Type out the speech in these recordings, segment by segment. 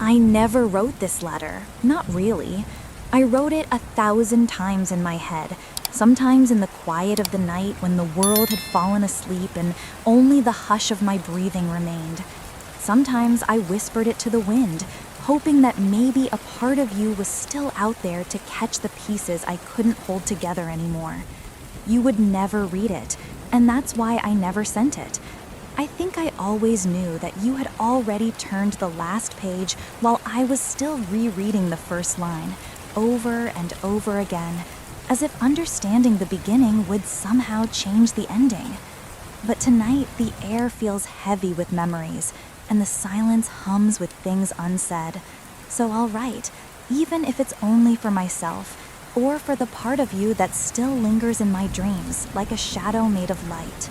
I never wrote this letter. Not really. I wrote it 1,000 times in my head, sometimes in the quiet of the night when the world had fallen asleep and only the hush of my breathing remained. Sometimes I whispered it to the wind, hoping that maybe a part of you was still out there to catch the pieces I couldn't hold together anymore. You would never read it, and that's why I never sent it. I think I always knew that you had already turned the last page while I was still rereading the first line, over and over again, as if understanding the beginning would somehow change the ending. But tonight, the air feels heavy with memories, and the silence hums with things unsaid. So I'll write, even if it's only for myself, or for the part of you that still lingers in my dreams, like a shadow made of light.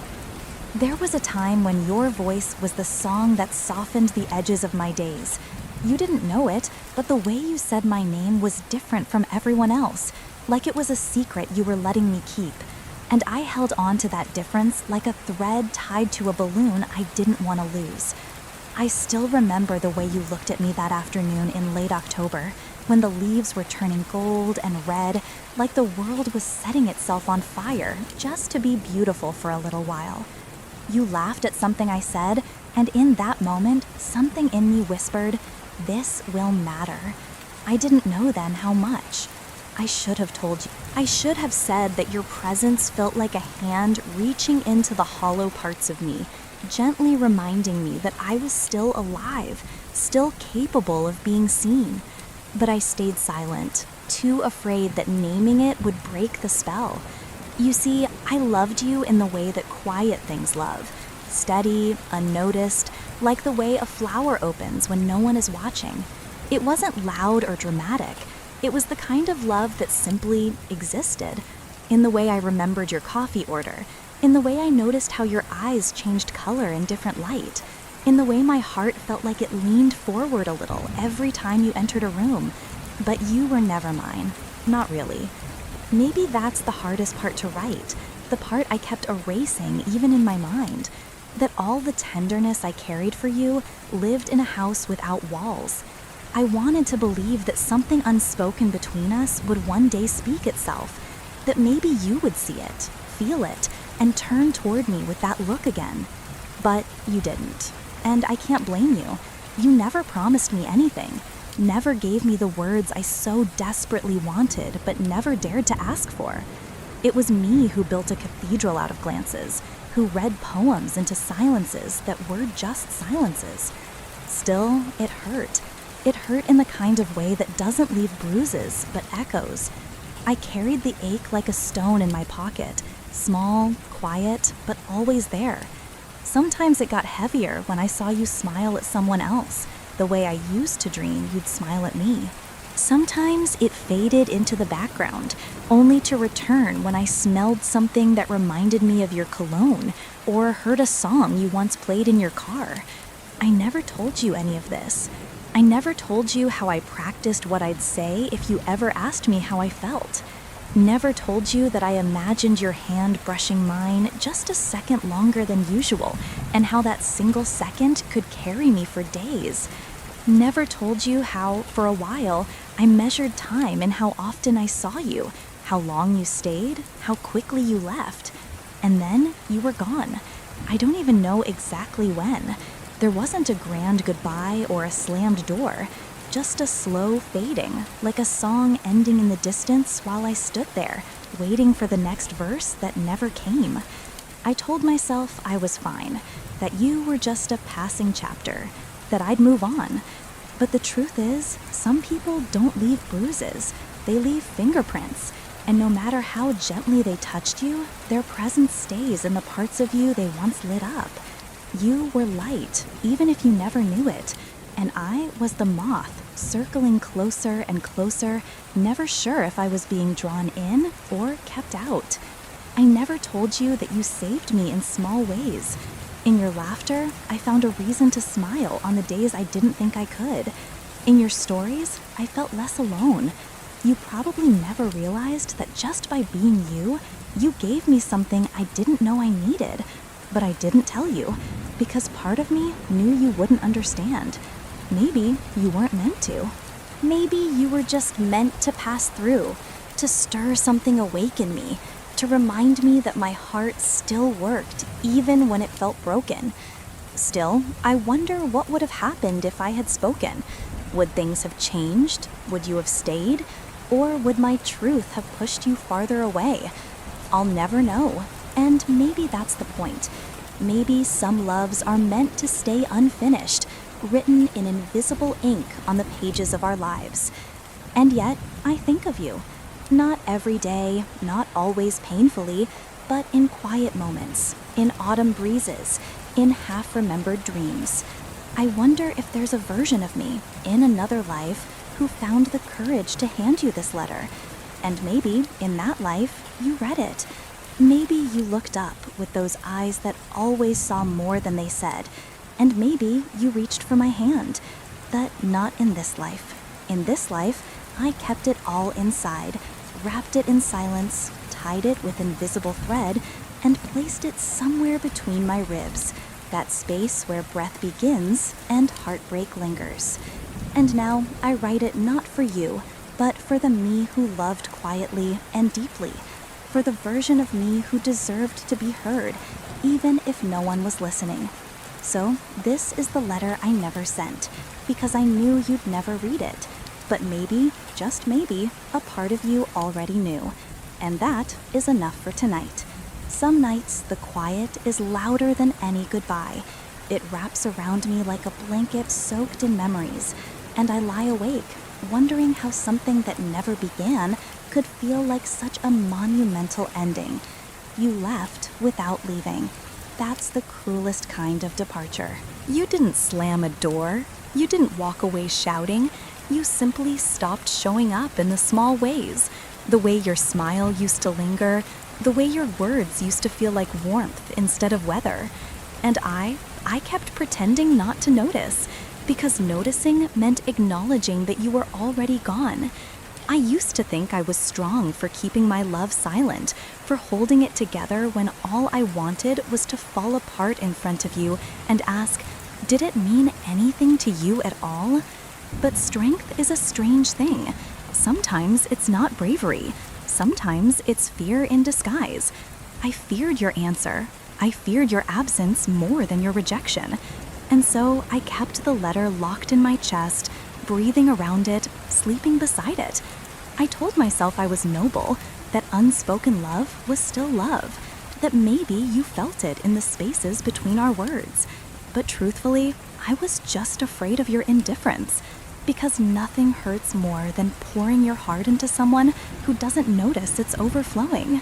There was a time when your voice was the song that softened the edges of my days. You didn't know it, but the way you said my name was different from everyone else, like it was a secret you were letting me keep. And I held on to that difference like a thread tied to a balloon I didn't want to lose. I still remember the way you looked at me that afternoon in late October, when the leaves were turning gold and red, like the world was setting itself on fire just to be beautiful for a little while. You laughed at something I said, and in that moment, something in me whispered, "This will matter." I didn't know then how much. I should have told you. I should have said that your presence felt like a hand reaching into the hollow parts of me, gently reminding me that I was still alive, still capable of being seen. But I stayed silent, too afraid that naming it would break the spell. You see, I loved you in the way that quiet things love, steady, unnoticed, like the way a flower opens when no one is watching. It wasn't loud or dramatic. It was the kind of love that simply existed. In the way I remembered your coffee order, in the way I noticed how your eyes changed color in different light, in the way my heart felt like it leaned forward a little every time you entered a room. But you were never mine. Not really. Maybe that's the hardest part to write, the part I kept erasing even in my mind, that all the tenderness I carried for you lived in a house without walls. I wanted to believe that something unspoken between us would one day speak itself, that maybe you would see it, feel it, and turn toward me with that look again. But you didn't, and I can't blame you. You never promised me anything. Never gave me the words I so desperately wanted but never dared to ask for. It was me who built a cathedral out of glances, who read poems into silences that were just silences. Still, it hurt. It hurt in the kind of way that doesn't leave bruises but echoes. I carried the ache like a stone in my pocket, small, quiet, but always there. Sometimes it got heavier when I saw you smile at someone else, the way I used to dream you'd smile at me. Sometimes it faded into the background, only to return when I smelled something that reminded me of your cologne, or heard a song you once played in your car. I never told you any of this. I never told you how I practiced what I'd say if you ever asked me how I felt. Never told you that I imagined your hand brushing mine just a second longer than usual, and how that single second could carry me for days. Never told you how, for a while, I measured time in how often I saw you, how long you stayed, how quickly you left. And then you were gone. I don't even know exactly when. There wasn't a grand goodbye or a slammed door. Just a slow fading, like a song ending in the distance while I stood there, waiting for the next verse that never came. I told myself I was fine, that you were just a passing chapter, that I'd move on. But the truth is, some people don't leave bruises, they leave fingerprints, and no matter how gently they touched you, their presence stays in the parts of you they once lit up. You were light, even if you never knew it. And I was the moth, circling closer and closer, never sure if I was being drawn in or kept out. I never told you that you saved me in small ways. In your laughter, I found a reason to smile on the days I didn't think I could. In your stories, I felt less alone. You probably never realized that just by being you, you gave me something I didn't know I needed. But I didn't tell you, because part of me knew you wouldn't understand. Maybe you weren't meant to. Maybe you were just meant to pass through, to stir something awake in me, to remind me that my heart still worked even when it felt broken. Still, I wonder what would have happened if I had spoken. Would things have changed? Would you have stayed? Or would my truth have pushed you farther away? I'll never know. And maybe that's the point. Maybe some loves are meant to stay unfinished, written in invisible ink on the pages of our lives. And yet, I think of you. Not every day, not always painfully, but in quiet moments, in autumn breezes, in half-remembered dreams. I wonder if there's a version of me, in another life, who found the courage to hand you this letter. And maybe, in that life, you read it. Maybe you looked up with those eyes that always saw more than they said. And maybe you reached for my hand. But not in this life. In this life, I kept it all inside, wrapped it in silence, tied it with invisible thread, and placed it somewhere between my ribs, that space where breath begins and heartbreak lingers. And now I write it not for you, but for the me who loved quietly and deeply, for the version of me who deserved to be heard, even if no one was listening. So this is the letter I never sent, because I knew you'd never read it. But maybe, just maybe, a part of you already knew. And that is enough for tonight. Some nights, the quiet is louder than any goodbye. It wraps around me like a blanket soaked in memories, and I lie awake, wondering how something that never began could feel like such a monumental ending. You left without leaving. That's the cruelest kind of departure. You didn't slam a door. You didn't walk away shouting. You simply stopped showing up in the small ways. The way your smile used to linger, the way your words used to feel like warmth instead of weather. And I kept pretending not to notice, because noticing meant acknowledging that you were already gone. I used to think I was strong for keeping my love silent, for holding it together when all I wanted was to fall apart in front of you and ask, did it mean anything to you at all? But strength is a strange thing. Sometimes it's not bravery. Sometimes it's fear in disguise. I feared your answer. I feared your absence more than your rejection. And so I kept the letter locked in my chest, breathing around it, sleeping beside it. I told myself I was noble, that unspoken love was still love, that maybe you felt it in the spaces between our words. But truthfully, I was just afraid of your indifference, because nothing hurts more than pouring your heart into someone who doesn't notice it's overflowing.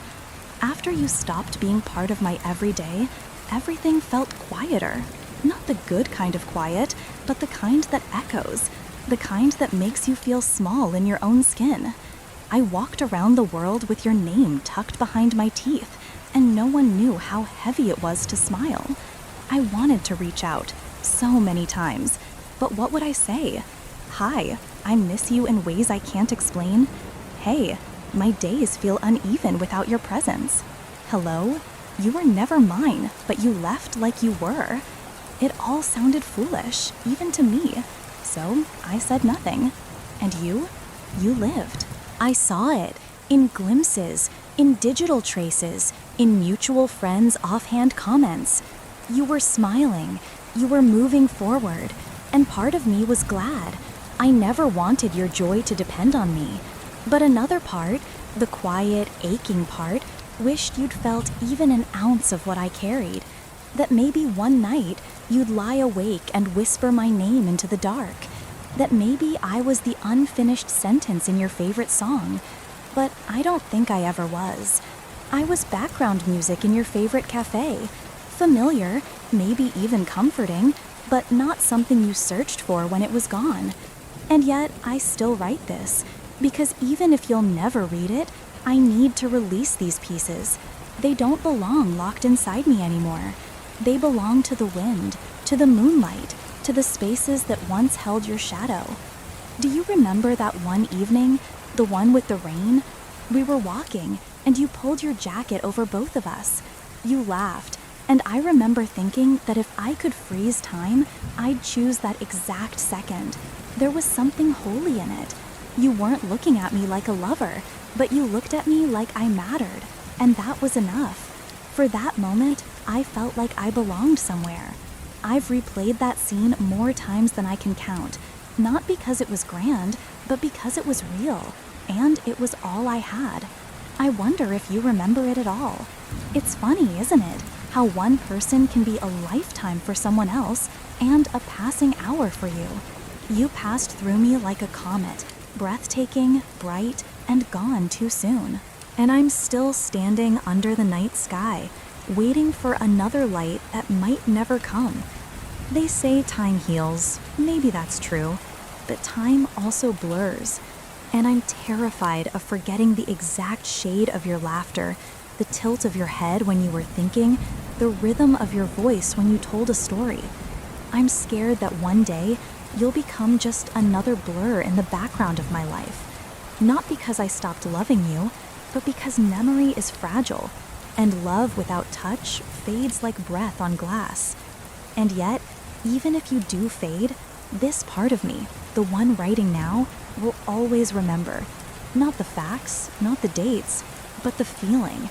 After you stopped being part of my everyday, everything felt quieter. Not the good kind of quiet, but the kind that echoes, the kind that makes you feel small in your own skin. I walked around the world with your name tucked behind my teeth, and no one knew how heavy it was to smile. I wanted to reach out, so many times, but what would I say? Hi, I miss you in ways I can't explain. Hey, my days feel uneven without your presence. Hello? You were never mine, but you left like you were. It all sounded foolish, even to me. So I said nothing. And you lived. I saw it, in glimpses, in digital traces, in mutual friends' offhand comments. You were smiling, you were moving forward, and part of me was glad. I never wanted your joy to depend on me. But another part, the quiet, aching part, wished you'd felt even an ounce of what I carried. That maybe one night you'd lie awake and whisper my name into the dark. That maybe I was the unfinished sentence in your favorite song. But I don't think I ever was. I was background music in your favorite cafe. Familiar, maybe even comforting, but not something you searched for when it was gone. And yet, I still write this, because even if you'll never read it, I need to release these pieces. They don't belong locked inside me anymore. They belong to the wind, to the moonlight, to the spaces that once held your shadow. Do you remember that one evening, the one with the rain? We were walking, and you pulled your jacket over both of us. You laughed, And I remember thinking that if I could freeze time, I'd choose that exact second. There was something holy in it. You weren't looking at me like a lover, but you looked at me like I mattered, and that was enough. For that moment, I felt like I belonged somewhere. I've replayed that scene more times than I can count, not because it was grand, but because it was real, and it was all I had. I wonder if you remember it at all. It's funny, isn't it, how one person can be a lifetime for someone else and a passing hour for you. You passed through me like a comet, breathtaking, bright, and gone too soon. And I'm still standing under the night sky, waiting for another light that might never come. They say time heals. Maybe that's true. But time also blurs. And I'm terrified of forgetting the exact shade of your laughter, the tilt of your head when you were thinking, the rhythm of your voice when you told a story. I'm scared that one day you'll become just another blur in the background of my life. Not because I stopped loving you, but because memory is fragile, and love without touch fades like breath on glass. And yet, even if you do fade, this part of me, the one writing now, will always remember. Not the facts, not the dates, but the feeling.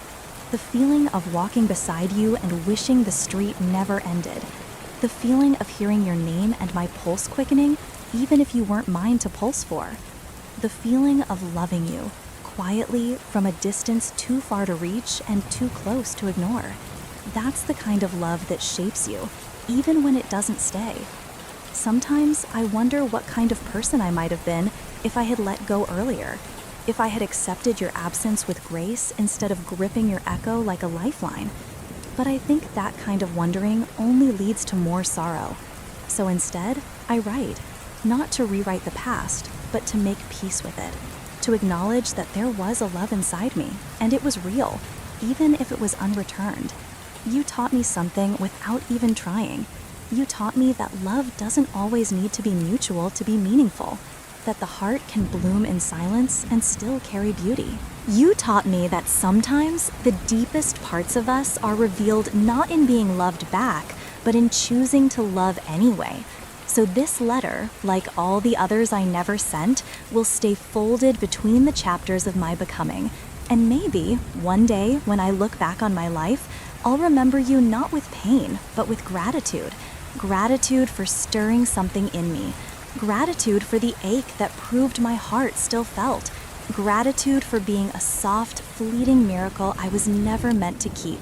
The feeling of walking beside you and wishing the street never ended. The feeling of hearing your name and my pulse quickening, even if you weren't mine to pulse for. The feeling of loving you, quietly, from a distance too far to reach and too close to ignore. That's the kind of love that shapes you, even when it doesn't stay. Sometimes I wonder what kind of person I might have been if I had let go earlier, if I had accepted your absence with grace instead of gripping your echo like a lifeline. But I think that kind of wondering only leads to more sorrow. So instead, I write, not to rewrite the past, but to make peace with it, to acknowledge that there was a love inside me, and it was real, even if it was unreturned. You taught me something without even trying. You taught me that love doesn't always need to be mutual to be meaningful, that the heart can bloom in silence and still carry beauty. You taught me that sometimes the deepest parts of us are revealed not in being loved back, but in choosing to love anyway. So this letter, like all the others I never sent, will stay folded between the chapters of my becoming. And maybe, one day, when I look back on my life, I'll remember you not with pain, but with gratitude. Gratitude for stirring something in me. Gratitude for the ache that proved my heart still felt. Gratitude for being a soft, fleeting miracle I was never meant to keep.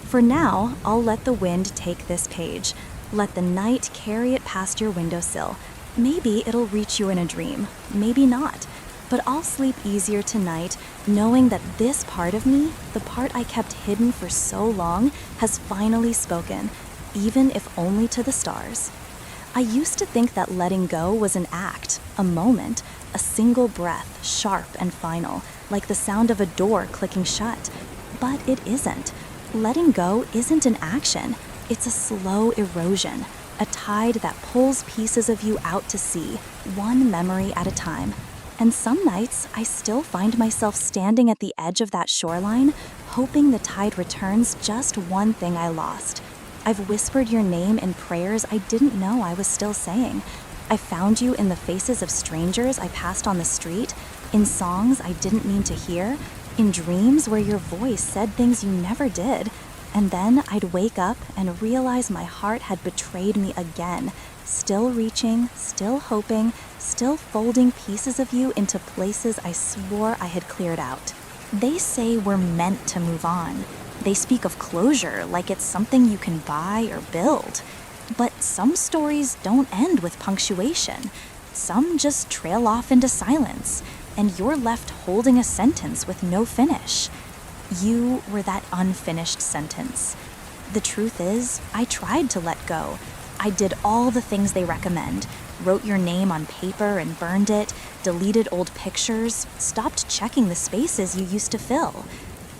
For now, I'll let the wind take this page. Let the night carry it past your windowsill. Maybe it'll reach you in a dream, maybe not. But I'll sleep easier tonight knowing that this part of me, the part I kept hidden for so long, has finally spoken, even if only to the stars. I used to think that letting go was an act, a moment, a single breath, sharp and final, like the sound of a door clicking shut. But it isn't. Letting go isn't an action. It's a slow erosion, a tide that pulls pieces of you out to sea, one memory at a time. And some nights, I still find myself standing at the edge of that shoreline, hoping the tide returns just one thing I lost. I've whispered your name in prayers I didn't know I was still saying. I found you in the faces of strangers I passed on the street, in songs I didn't mean to hear, in dreams where your voice said things you never did. And then I'd wake up and realize my heart had betrayed me again, still reaching, still hoping, still folding pieces of you into places I swore I had cleared out. They say we're meant to move on. They speak of closure like it's something you can buy or build. But some stories don't end with punctuation. Some just trail off into silence, and you're left holding a sentence with no finish. You were that unfinished sentence. The truth is, I tried to let go. I did all the things they recommend, wrote your name on paper and burned it, deleted old pictures, stopped checking the spaces you used to fill.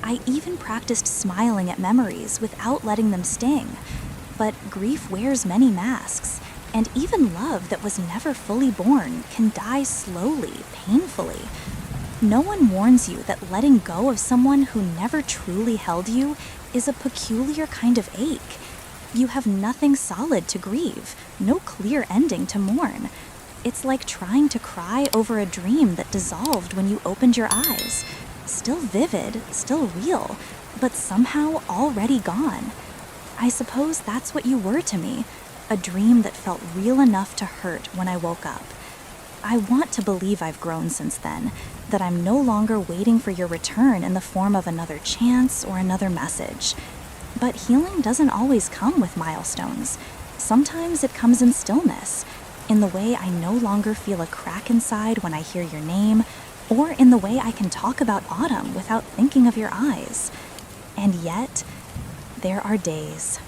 I even practiced smiling at memories without letting them sting. But grief wears many masks, and even love that was never fully born can die slowly, painfully. No one warns you that letting go of someone who never truly held you is a peculiar kind of ache. You have nothing solid to grieve, no clear ending to mourn. It's like trying to cry over a dream that dissolved when you opened your eyes. Still vivid, still real, but somehow already gone. I suppose that's what you were to me, a dream that felt real enough to hurt when I woke up. I want to believe I've grown since then, that I'm no longer waiting for your return in the form of another chance or another message. But healing doesn't always come with milestones. Sometimes it comes in stillness, in the way I no longer feel a crack inside when I hear your name, or in the way I can talk about autumn without thinking of your eyes. And yet, there are days.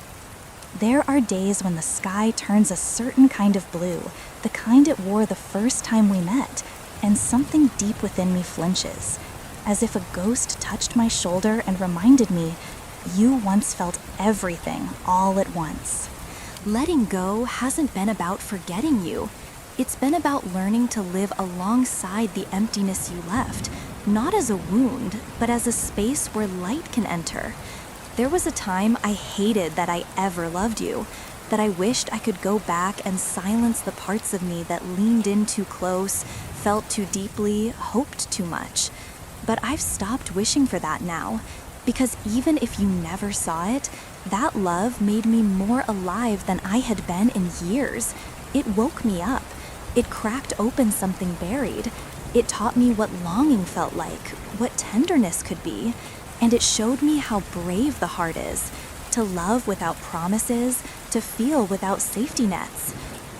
There are days when the sky turns a certain kind of blue, the kind it wore the first time we met, and something deep within me flinches, as if a ghost touched my shoulder and reminded me, you once felt everything all at once. Letting go hasn't been about forgetting you. It's been about learning to live alongside the emptiness you left, not as a wound, but as a space where light can enter. There was a time I hated that I ever loved you, that I wished I could go back and silence the parts of me that leaned in too close, felt too deeply, hoped too much. But I've stopped wishing for that now, because even if you never saw it, that love made me more alive than I had been in years. It woke me up. It cracked open something buried. It taught me what longing felt like, what tenderness could be, and it showed me how brave the heart is, to love without promises, to feel without safety nets.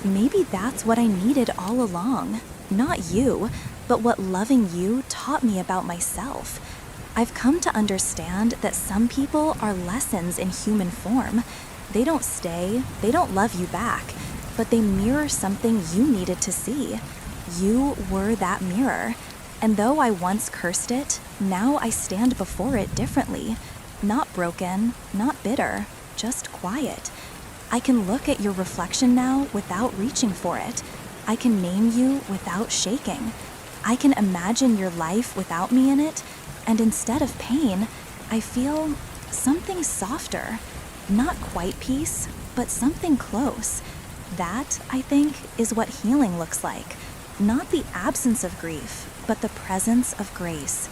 Maybe that's what I needed all along. Not you, but what loving you taught me about myself. I've come to understand that some people are lessons in human form. They don't stay, they don't love you back, but they mirror something you needed to see. You were that mirror. And though I once cursed it, now I stand before it differently. Not broken, not bitter, just quiet. I can look at your reflection now without reaching for it. I can name you without shaking. I can imagine your life without me in it, and instead of pain, I feel something softer. Not quite peace, but something close. That, I think, is what healing looks like. Not the absence of grief, but the presence of grace.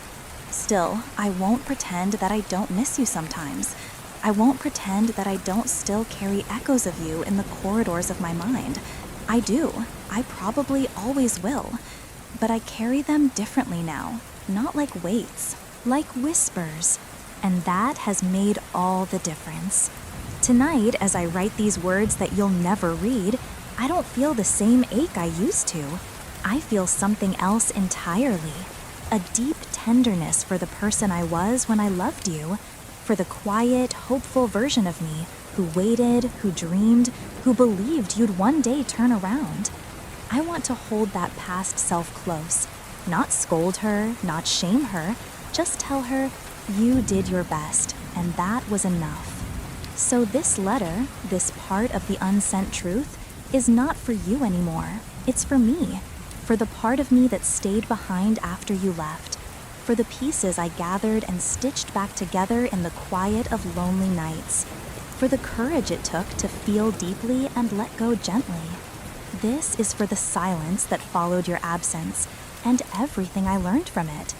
Still, I won't pretend that I don't miss you sometimes. I won't pretend that I don't still carry echoes of you in the corridors of my mind. I do. I probably always will. But I carry them differently now, not like weights, like whispers. And that has made all the difference. Tonight, as I write these words that you'll never read, I don't feel the same ache I used to. I feel something else entirely. A deep tenderness for the person I was when I loved you, for the quiet, hopeful version of me who waited, who dreamed, who believed you'd one day turn around. I want to hold that past self close, not scold her, not shame her, just tell her, you did your best, and that was enough. So this letter, this part of the unsent truth, is not for you anymore. It's for me. For the part of me that stayed behind after you left, for the pieces I gathered and stitched back together in the quiet of lonely nights, for the courage it took to feel deeply and let go gently. This is for the silence that followed your absence, and everything I learned from it.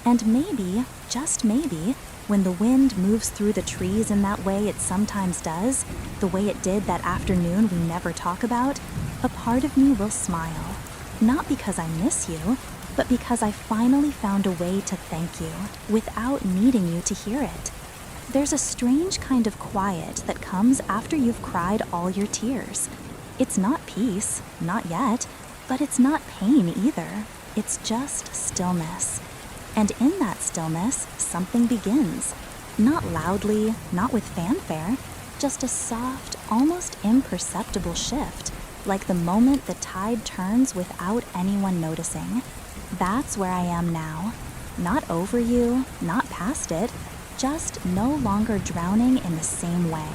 And maybe, just maybe, when the wind moves through the trees in that way it sometimes does, the way it did that afternoon we never talk about, a part of me will smile. Not because I miss you, but because I finally found a way to thank you without needing you to hear it. There's a strange kind of quiet that comes after you've cried all your tears. It's not peace, not yet, but it's not pain either. It's just stillness. And in that stillness, something begins. Not loudly, not with fanfare, just a soft, almost imperceptible shift, like the moment the tide turns without anyone noticing. That's where I am now. Not over you, not past it, just no longer drowning in the same way.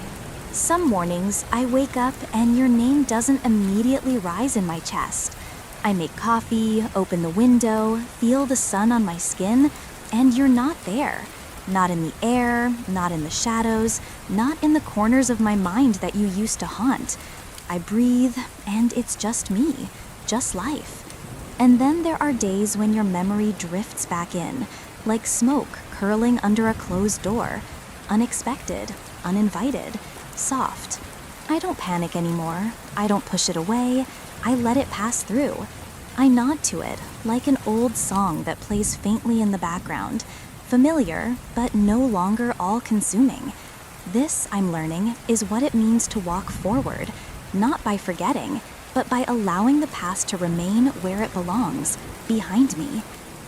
Some mornings I wake up and your name doesn't immediately rise in my chest. I make coffee, open the window, feel the sun on my skin, and you're not there. Not in the air, not in the shadows, not in the corners of my mind that you used to haunt. I breathe, and it's just me, just life. And then there are days when your memory drifts back in, like smoke curling under a closed door. Unexpected, uninvited, soft. I don't panic anymore. I don't push it away. I let it pass through. I nod to it, like an old song that plays faintly in the background. Familiar, but no longer all-consuming. This, I'm learning, is what it means to walk forward, not by forgetting, but by allowing the past to remain where it belongs, behind me.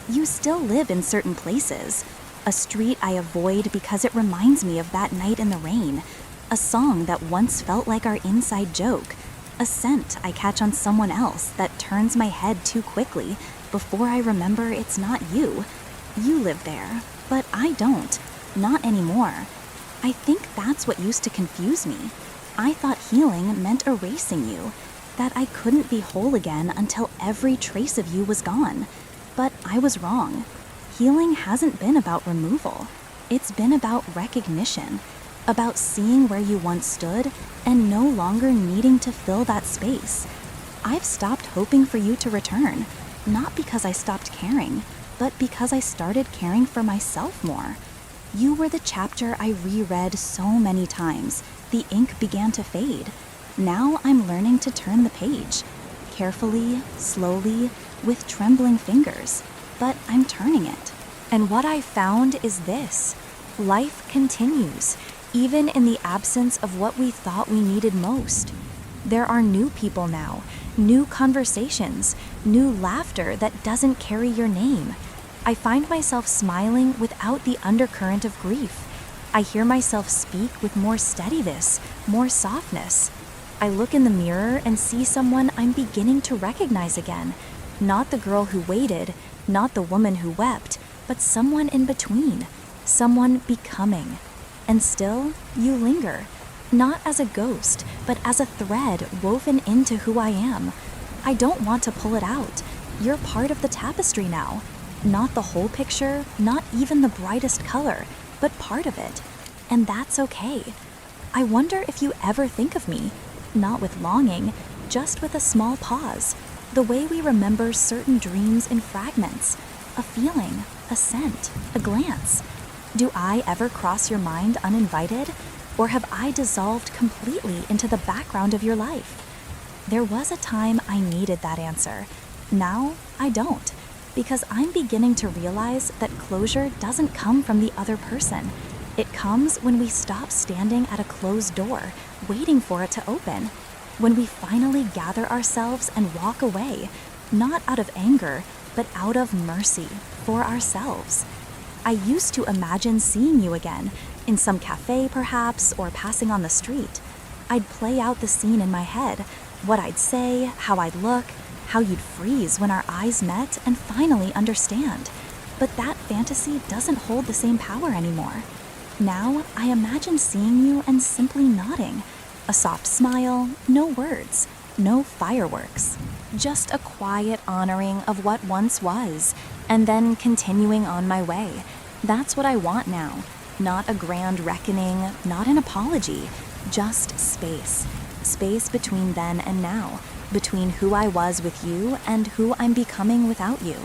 You still live in certain places. A street I avoid because it reminds me of that night in the rain. A song that once felt like our inside joke. A scent I catch on someone else that turns my head too quickly before I remember it's not you. You live there, but I don't. Not anymore. I think that's what used to confuse me. I thought healing meant erasing you, that I couldn't be whole again until every trace of you was gone. But I was wrong. Healing hasn't been about removal. It's been about recognition, about seeing where you once stood and no longer needing to fill that space. I've stopped hoping for you to return, not because I stopped caring, but because I started caring for myself more. You were the chapter I reread so many times, the ink began to fade. Now I'm learning to turn the page. Carefully, slowly, with trembling fingers. But I'm turning it. And what I found is this. Life continues, even in the absence of what we thought we needed most. There are new people now, new conversations, new laughter that doesn't carry your name. I find myself smiling without the undercurrent of grief. I hear myself speak with more steadiness, more softness. I look in the mirror and see someone I'm beginning to recognize again. Not the girl who waited, not the woman who wept, but someone in between, someone becoming. And still, you linger, not as a ghost, but as a thread woven into who I am. I don't want to pull it out. You're part of the tapestry now. Not the whole picture, not even the brightest color, but part of it. And that's okay. I wonder if you ever think of me, not with longing, just with a small pause, the way we remember certain dreams in fragments, a feeling, a scent, a glance. Do I ever cross your mind uninvited, or have I dissolved completely into the background of your life? There was a time I needed that answer. Now I don't, because I'm beginning to realize that closure doesn't come from the other person. It comes when we stop standing at a closed door, waiting for it to open. When we finally gather ourselves and walk away, not out of anger, but out of mercy for ourselves. I used to imagine seeing you again, in some cafe perhaps, or passing on the street. I'd play out the scene in my head, what I'd say, how I'd look, how you'd freeze when our eyes met and finally understand. But that fantasy doesn't hold the same power anymore. Now I imagine seeing you and simply nodding. A soft smile, no words, no fireworks. Just a quiet honoring of what once was, and then continuing on my way. That's what I want now. Not a grand reckoning, not an apology, just space. Space between then and now, between who I was with you and who I'm becoming without you.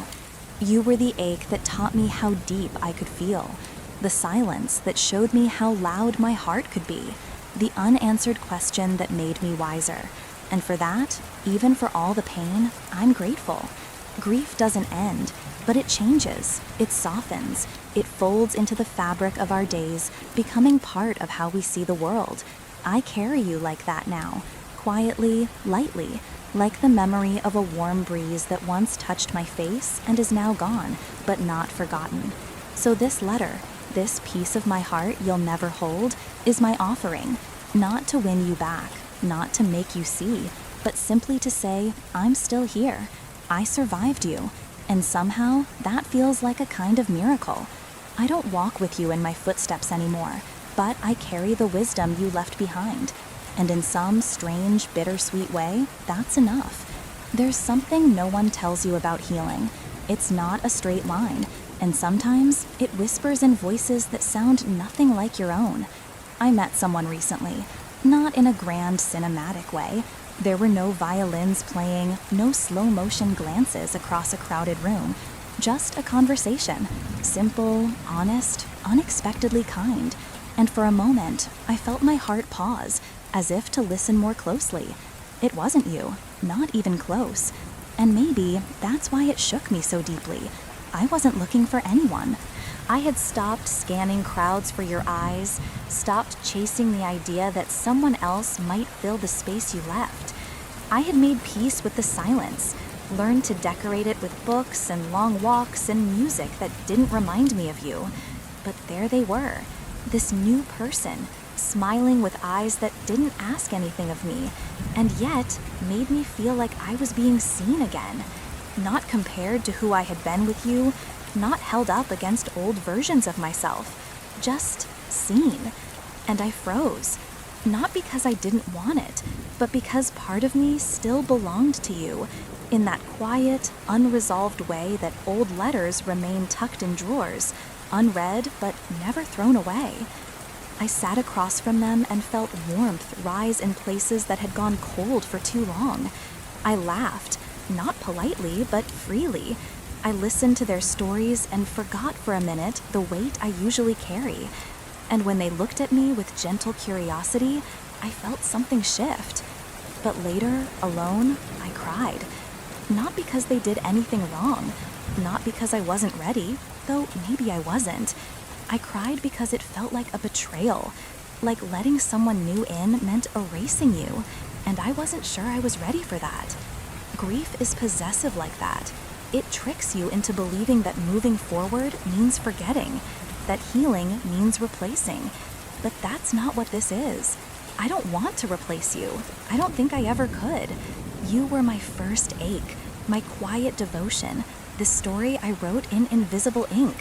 You were the ache that taught me how deep I could feel, the silence that showed me how loud my heart could be, the unanswered question that made me wiser. And for that, even for all the pain, I'm grateful. Grief doesn't end, but it changes, it softens, it folds into the fabric of our days, becoming part of how we see the world. I carry you like that now, quietly, lightly, like the memory of a warm breeze that once touched my face and is now gone, but not forgotten. So this letter, this piece of my heart you'll never hold, is my offering, not to win you back, not to make you see, but simply to say, I'm still here. I survived you, and somehow that feels like a kind of miracle. I don't walk with you in my footsteps anymore, but I carry the wisdom you left behind. And in some strange, bittersweet way, that's enough. There's something no one tells you about healing. It's not a straight line, and sometimes it whispers in voices that sound nothing like your own. I met someone recently, not in a grand cinematic way. There were no violins playing, no slow-motion glances across a crowded room. Just a conversation. Simple, honest, unexpectedly kind. And for a moment, I felt my heart pause, as if to listen more closely. It wasn't you, not even close. And maybe that's why it shook me so deeply. I wasn't looking for anyone. I had stopped scanning crowds for your eyes, stopped chasing the idea that someone else might fill the space you left. I had made peace with the silence, learned to decorate it with books and long walks and music that didn't remind me of you. But there they were, this new person, smiling with eyes that didn't ask anything of me, and yet made me feel like I was being seen again. Not compared to who I had been with you, not held up against old versions of myself, just seen. And I froze, not because I didn't want it, but because part of me still belonged to you, in that quiet, unresolved way that old letters remain tucked in drawers, unread but never thrown away. I sat across from them and felt warmth rise in places that had gone cold for too long. I laughed, not politely, but freely. I listened to their stories and forgot for a minute the weight I usually carry. And when they looked at me with gentle curiosity, I felt something shift. But later, alone, I cried. Not because they did anything wrong, not because I wasn't ready, though maybe I wasn't. I cried because it felt like a betrayal, like letting someone new in meant erasing you, and I wasn't sure I was ready for that. Grief is possessive like that. It tricks you into believing that moving forward means forgetting, that healing means replacing. But that's not what this is. I don't want to replace you. I don't think I ever could. You were my first ache, my quiet devotion, the story I wrote in invisible ink.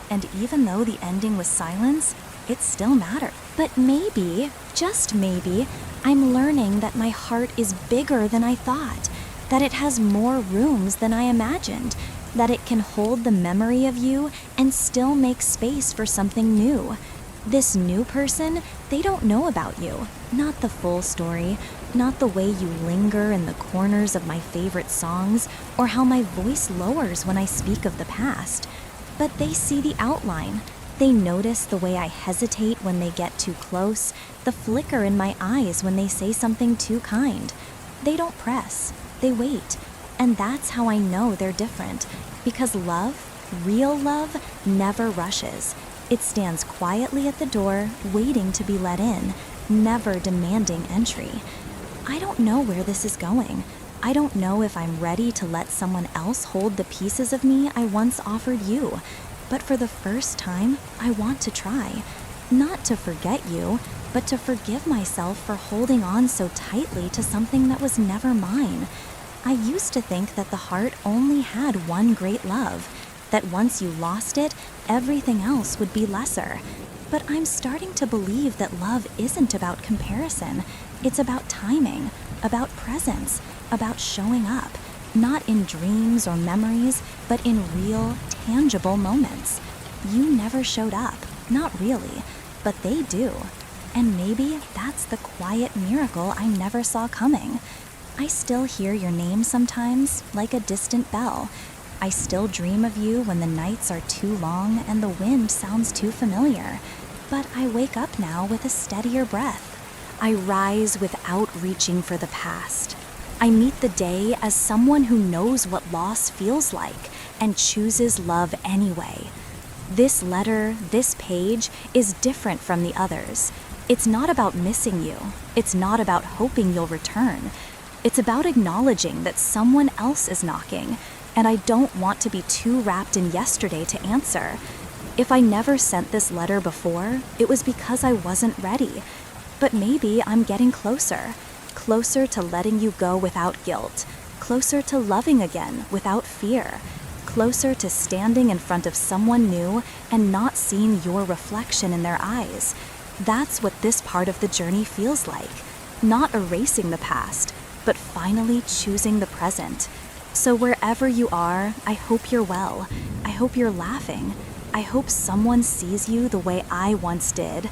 And even though the ending was silence, it still mattered. But maybe, just maybe, I'm learning that my heart is bigger than I thought, that it has more rooms than I imagined, that it can hold the memory of you and still make space for something new. This new person, they don't know about you, not the full story, not the way you linger in the corners of my favorite songs, or how my voice lowers when I speak of the past. But they see the outline. They notice the way I hesitate when they get too close, the flicker in my eyes when they say something too kind. They don't press, they wait. And that's how I know they're different. Because love, real love, never rushes. It stands quietly at the door, waiting to be let in, never demanding entry. I don't know where this is going. I don't know if I'm ready to let someone else hold the pieces of me I once offered you. But for the first time, I want to try. Not to forget you, but to forgive myself for holding on so tightly to something that was never mine. I used to think that the heart only had one great love, that once you lost it, everything else would be lesser. But I'm starting to believe that love isn't about comparison. It's about timing, about presence, about showing up, not in dreams or memories, but in real, tangible moments. You never showed up, not really, but they do. And maybe that's the quiet miracle I never saw coming. I still hear your name sometimes, like a distant bell. I still dream of you when the nights are too long and the wind sounds too familiar. But I wake up now with a steadier breath. I rise without reaching for the past. I meet the day as someone who knows what loss feels like and chooses love anyway. This letter, this page, is different from the others. It's not about missing you. It's not about hoping you'll return. It's about acknowledging that someone else is knocking, and I don't want to be too wrapped in yesterday to answer. If I never sent this letter before, it was because I wasn't ready. But maybe I'm getting closer to letting you go without guilt, closer to loving again without fear, closer to standing in front of someone new and not seeing your reflection in their eyes. That's what this part of the journey feels like. Not erasing the past, but finally choosing the present. So wherever you are, I hope you're well. I hope you're laughing. I hope someone sees you the way I once did.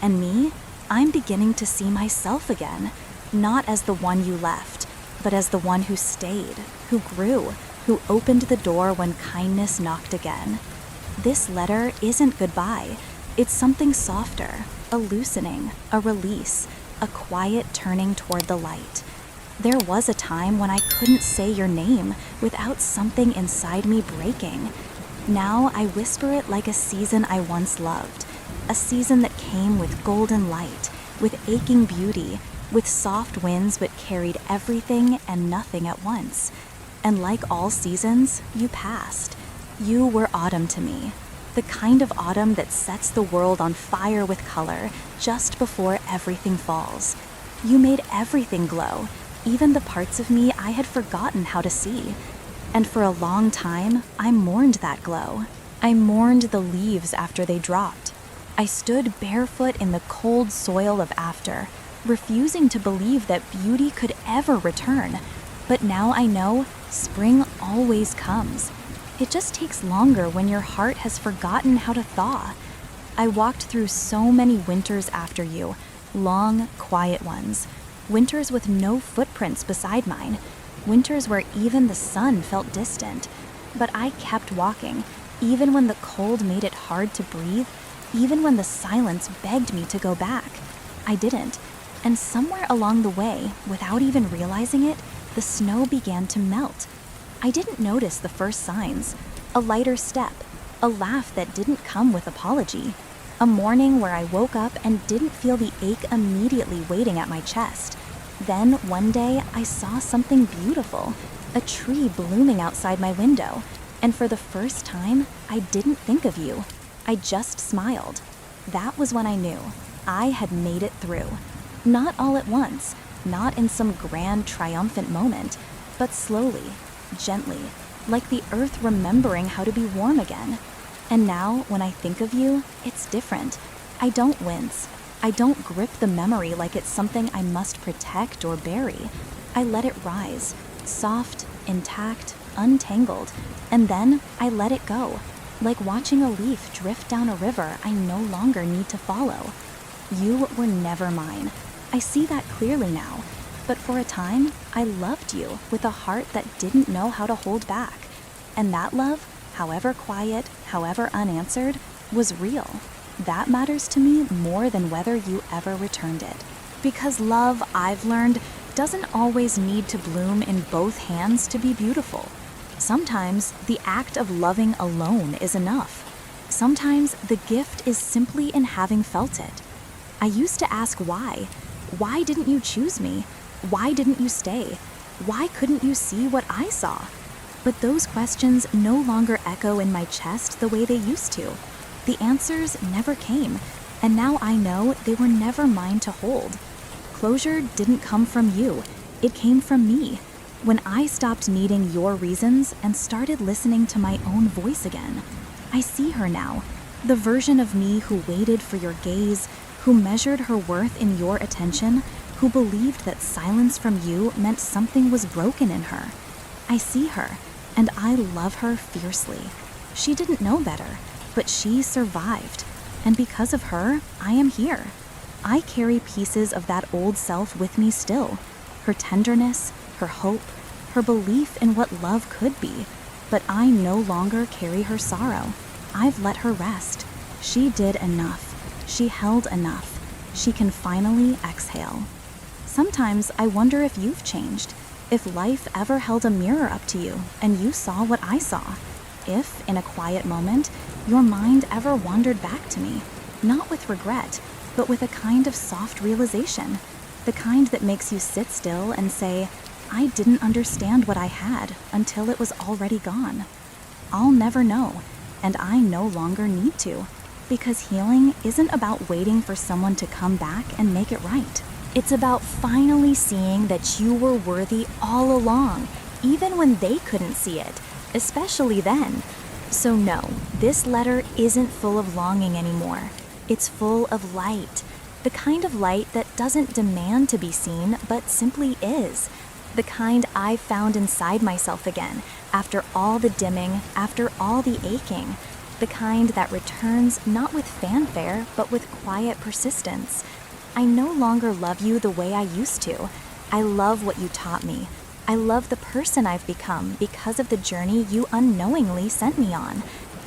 And me, I'm beginning to see myself again, not as the one you left, but as the one who stayed, who grew, who opened the door when kindness knocked again. This letter isn't goodbye. It's something softer, a loosening, a release, a quiet turning toward the light. There was a time when I couldn't say your name without something inside me breaking. Now I whisper it like a season I once loved, a season that came with golden light, with aching beauty, with soft winds but carried everything and nothing at once. And like all seasons, you passed. You were autumn to me, the kind of autumn that sets the world on fire with color just before everything falls. You made everything glow, even the parts of me I had forgotten how to see. And for a long time, I mourned that glow. I mourned the leaves after they dropped. I stood barefoot in the cold soil of after, refusing to believe that beauty could ever return. But now I know spring always comes. It just takes longer when your heart has forgotten how to thaw. I walked through so many winters after you, long, quiet ones. Winters with no footprints beside mine. Winters where even the sun felt distant. But I kept walking, even when the cold made it hard to breathe, even when the silence begged me to go back. I didn't. And somewhere along the way, without even realizing it, the snow began to melt. I didn't notice the first signs. A lighter step, a laugh that didn't come with apology, a morning where I woke up and didn't feel the ache immediately waiting at my chest. Then one day I saw something beautiful, a tree blooming outside my window, and for the first time I didn't think of you. I just smiled. That was when I knew I had made it through. Not all at once, not in some grand triumphant moment, but slowly, gently, like the earth remembering how to be warm again. And now, when I think of you, it's different. I don't wince. I don't grip the memory like it's something I must protect or bury. I let it rise, soft, intact, untangled, and then I let it go, like watching a leaf drift down a river I no longer need to follow. You were never mine. I see that clearly now. But for a time, I loved you with a heart that didn't know how to hold back. And that love, however quiet, however unanswered, was real. That matters to me more than whether you ever returned it. Because love, I've learned, doesn't always need to bloom in both hands to be beautiful. Sometimes the act of loving alone is enough. Sometimes the gift is simply in having felt it. I used to ask why. Why didn't you choose me? Why didn't you stay? Why couldn't you see what I saw? But those questions no longer echo in my chest the way they used to. The answers never came, and now I know they were never mine to hold. Closure didn't come from you. It came from me. When I stopped needing your reasons and started listening to my own voice again. I see her now, the version of me who waited for your gaze, who measured her worth in your attention, who believed that silence from you meant something was broken in her. I see her, and I love her fiercely. She didn't know better, but she survived, and because of her, I am here. I carry pieces of that old self with me still, her tenderness, her hope, her belief in what love could be, but I no longer carry her sorrow. I've let her rest. She did enough. She held enough. She can finally exhale. Sometimes I wonder if you've changed, if life ever held a mirror up to you and you saw what I saw, if, in a quiet moment, your mind ever wandered back to me, not with regret, but with a kind of soft realization, the kind that makes you sit still and say, I didn't understand what I had until it was already gone. I'll never know, and I no longer need to, because healing isn't about waiting for someone to come back and make it right. It's about finally seeing that you were worthy all along, even when they couldn't see it, especially then. So no, this letter isn't full of longing anymore. It's full of light, the kind of light that doesn't demand to be seen, but simply is. The kind I found inside myself again, after all the dimming, after all the aching. The kind that returns not with fanfare, but with quiet persistence. I no longer love you the way I used to. I love what you taught me. I love the person I've become because of the journey you unknowingly sent me on.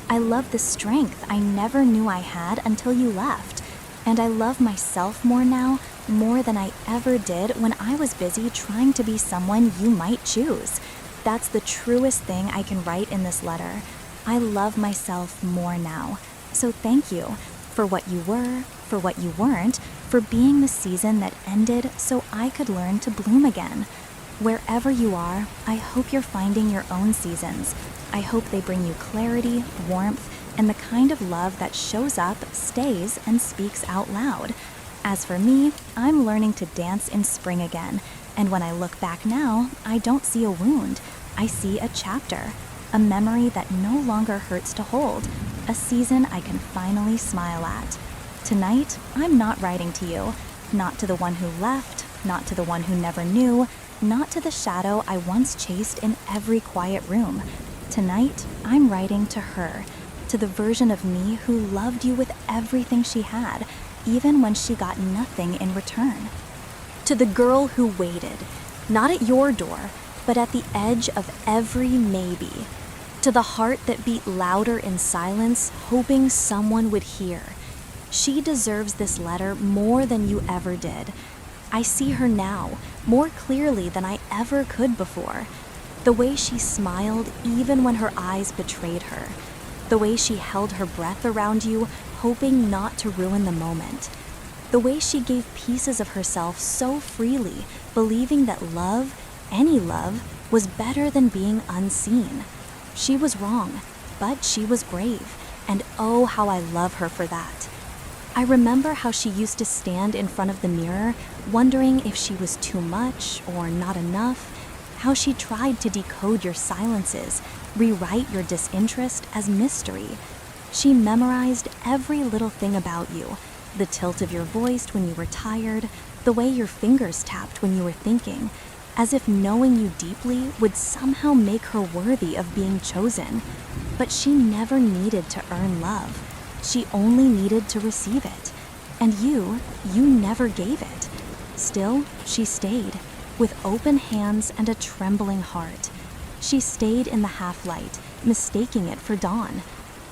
I love the strength I never knew I had until you left. And I love myself more now, more than I ever did when I was busy trying to be someone you might choose. That's the truest thing I can write in this letter. I love myself more now. So thank you for what you were, for what you weren't, for being the season that ended so I could learn to bloom again. Wherever you are, I hope you're finding your own seasons. I hope they bring you clarity, warmth, and the kind of love that shows up, stays, and speaks out loud. As for me, I'm learning to dance in spring again, and when I look back now, I don't see a wound. I see a chapter, a memory that no longer hurts to hold, a season I can finally smile at. Tonight, I'm not writing to you, not to the one who left, not to the one who never knew, not to the shadow I once chased in every quiet room. Tonight, I'm writing to her, to the version of me who loved you with everything she had, even when she got nothing in return. To the girl who waited, not at your door, but at the edge of every maybe. To the heart that beat louder in silence, hoping someone would hear. She deserves this letter more than you ever did. I see her now, more clearly than I ever could before. The way she smiled even when her eyes betrayed her. The way she held her breath around you, hoping not to ruin the moment. The way she gave pieces of herself so freely, believing that love, any love, was better than being unseen. She was wrong, but she was brave, and oh, how I love her for that. I remember how she used to stand in front of the mirror, wondering if she was too much or not enough, how she tried to decode your silences, rewrite your disinterest as mystery. She memorized every little thing about you, the tilt of your voice when you were tired, the way your fingers tapped when you were thinking, as if knowing you deeply would somehow make her worthy of being chosen. But she never needed to earn love. She only needed to receive it. And you never gave it. Still, she stayed, with open hands and a trembling heart. She stayed in the half-light, mistaking it for dawn.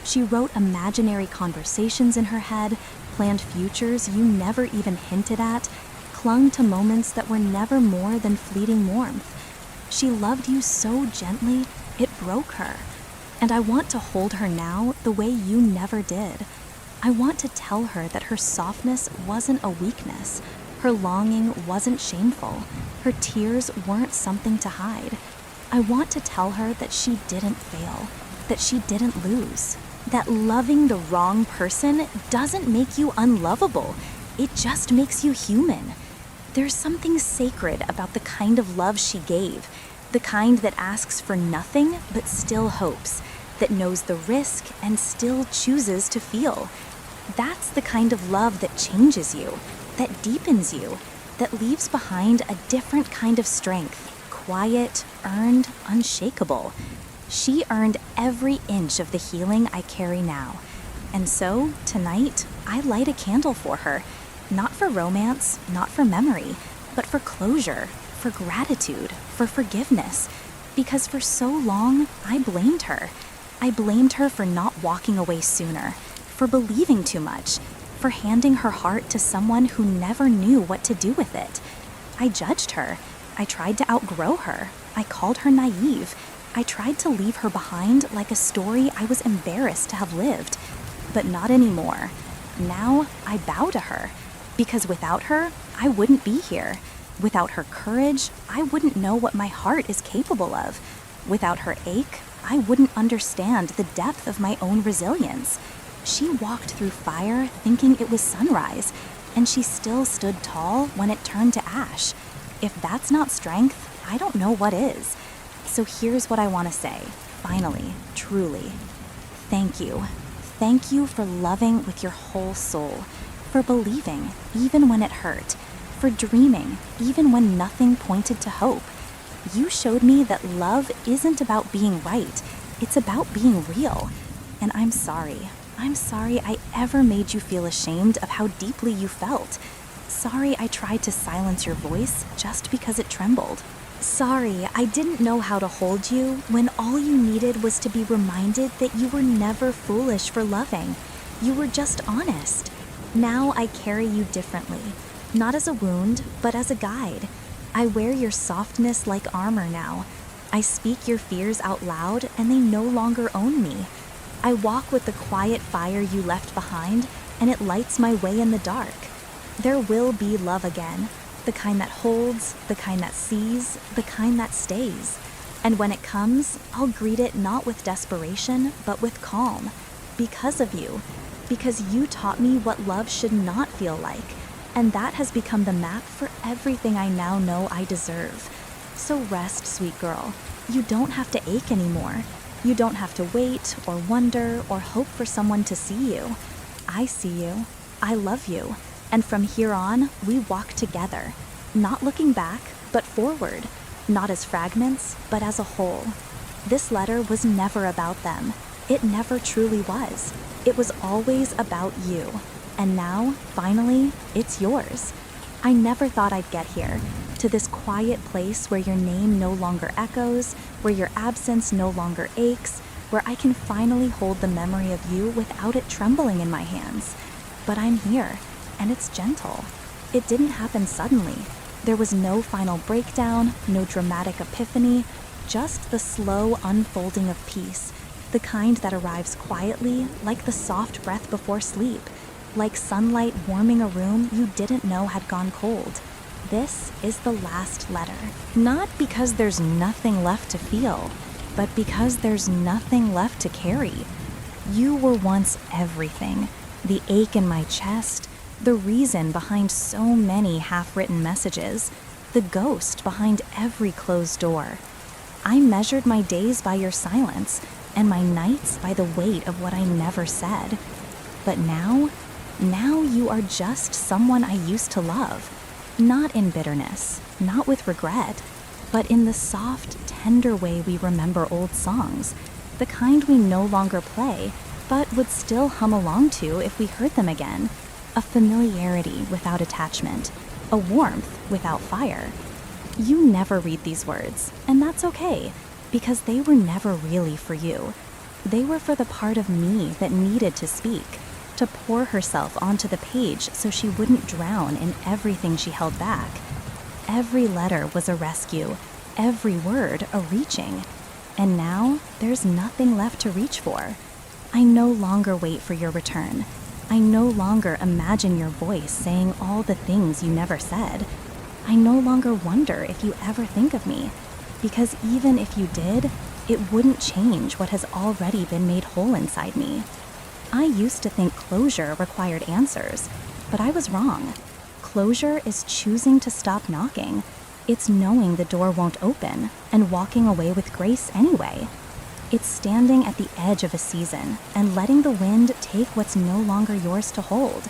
She wrote imaginary conversations in her head, planned futures you never even hinted at, clung to moments that were never more than fleeting warmth. She loved you so gently, it broke her. And I want to hold her now the way you never did. I want to tell her that her softness wasn't a weakness. Her longing wasn't shameful. Her tears weren't something to hide. I want to tell her that she didn't fail, that she didn't lose, that loving the wrong person doesn't make you unlovable. It just makes you human. There's something sacred about the kind of love she gave, the kind that asks for nothing but still hopes, that knows the risk and still chooses to feel. That's the kind of love that changes you, that deepens you, that leaves behind a different kind of strength, quiet, earned, unshakable. She earned every inch of the healing I carry now. And so, tonight, I light a candle for her, not for romance, not for memory, but for closure, for gratitude, for forgiveness. Because for so long, I blamed her. I blamed her for not walking away sooner, for believing too much, for handing her heart to someone who never knew what to do with it. I judged her. I tried to outgrow her. I called her naive. I tried to leave her behind like a story I was embarrassed to have lived. But not anymore. Now I bow to her. Because without her, I wouldn't be here. Without her courage, I wouldn't know what my heart is capable of. Without her ache, I wouldn't understand the depth of my own resilience. She walked through fire thinking it was sunrise, and she still stood tall when it turned to ash. If that's not strength, I don't know what is. So here's what I want to say, finally, truly. Thank you. Thank you for loving with your whole soul, for believing even when it hurt, for dreaming even when nothing pointed to hope. You showed me that love isn't about being right, it's about being real. And I'm sorry. I'm sorry I ever made you feel ashamed of how deeply you felt. Sorry I tried to silence your voice just because it trembled. Sorry I didn't know how to hold you when all you needed was to be reminded that you were never foolish for loving. You were just honest. Now I carry you differently, not as a wound, but as a guide. I wear your softness like armor now. I speak your fears out loud and they no longer own me. I walk with the quiet fire you left behind and it lights my way in the dark. There will be love again, the kind that holds, the kind that sees, the kind that stays. And when it comes, I'll greet it not with desperation, but with calm. Because of you. Because you taught me what love should not feel like. And that has become the map for everything I now know I deserve. So rest, sweet girl. You don't have to ache anymore. You don't have to wait or wonder or hope for someone to see you. I see you. I love you. And from here on, we walk together. Not looking back, but forward. Not as fragments, but as a whole. This letter was never about them. It never truly was. It was always about you. And now, finally, it's yours. I never thought I'd get here, to this quiet place where your name no longer echoes, where your absence no longer aches, where I can finally hold the memory of you without it trembling in my hands. But I'm here, and it's gentle. It didn't happen suddenly. There was no final breakdown, no dramatic epiphany, just the slow unfolding of peace, the kind that arrives quietly, like the soft breath before sleep, like sunlight warming a room you didn't know had gone cold. This is the last letter. Not because there's nothing left to feel, but because there's nothing left to carry. You were once everything. The ache in my chest, the reason behind so many half-written messages, the ghost behind every closed door. I measured my days by your silence, and my nights by the weight of what I never said. But now you are just someone I used to love. Not in bitterness, not with regret, but in the soft, tender way we remember old songs, the kind we no longer play, but would still hum along to if we heard them again. A familiarity without attachment, a warmth without fire. You never read these words, and that's okay, because they were never really for you. They were for the part of me that needed to speak, to pour herself onto the page so she wouldn't drown in everything she held back. Every letter was a rescue, every word a reaching. And now, there's nothing left to reach for. I no longer wait for your return. I no longer imagine your voice saying all the things you never said. I no longer wonder if you ever think of me, because even if you did, it wouldn't change what has already been made whole inside me. I used to think closure required answers, but I was wrong. Closure is choosing to stop knocking. It's knowing the door won't open and walking away with grace anyway. It's standing at the edge of a season and letting the wind take what's no longer yours to hold.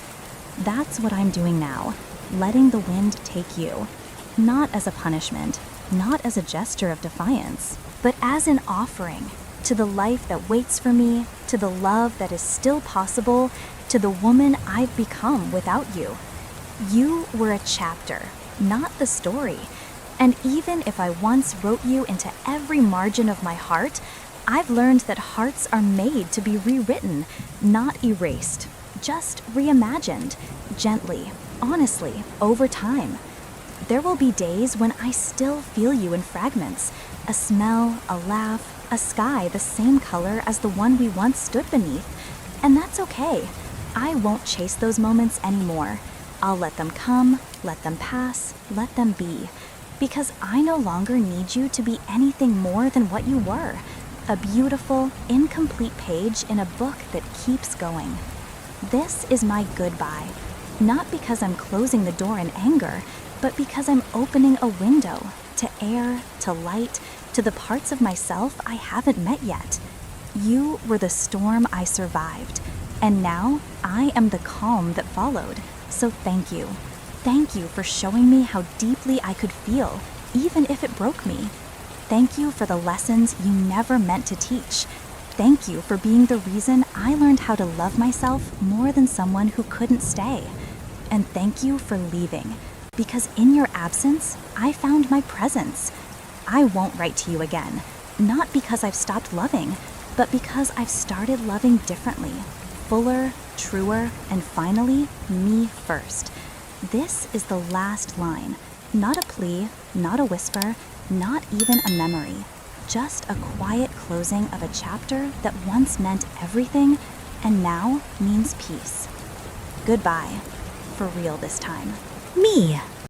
That's what I'm doing now, letting the wind take you. Not as a punishment, not as a gesture of defiance, but as an offering to the life that waits for me, to the love that is still possible, to the woman I've become without you. You were a chapter, not the story. And even if I once wrote you into every margin of my heart, I've learned that hearts are made to be rewritten, not erased, just reimagined, gently, honestly, over time. There will be days when I still feel you in fragments, a smell, a laugh, a sky the same color as the one we once stood beneath. And that's okay. I won't chase those moments anymore. I'll let them come, let them pass, let them be. Because I no longer need you to be anything more than what you were. A beautiful, incomplete page in a book that keeps going. This is my goodbye. Not because I'm closing the door in anger, but because I'm opening a window to air, to light, to the parts of myself I haven't met yet. You were the storm I survived, and now I am the calm that followed. So thank you. Thank you for showing me how deeply I could feel, even if it broke me. Thank you for the lessons you never meant to teach. Thank you for being the reason I learned how to love myself more than someone who couldn't stay. And thank you for leaving, because in your absence, I found my presence. I won't write to you again, not because I've stopped loving, but because I've started loving differently, fuller, truer, and finally, me first. This is the last line, not a plea, not a whisper, not even a memory, just a quiet closing of a chapter that once meant everything and now means peace. Goodbye, for real this time. Me.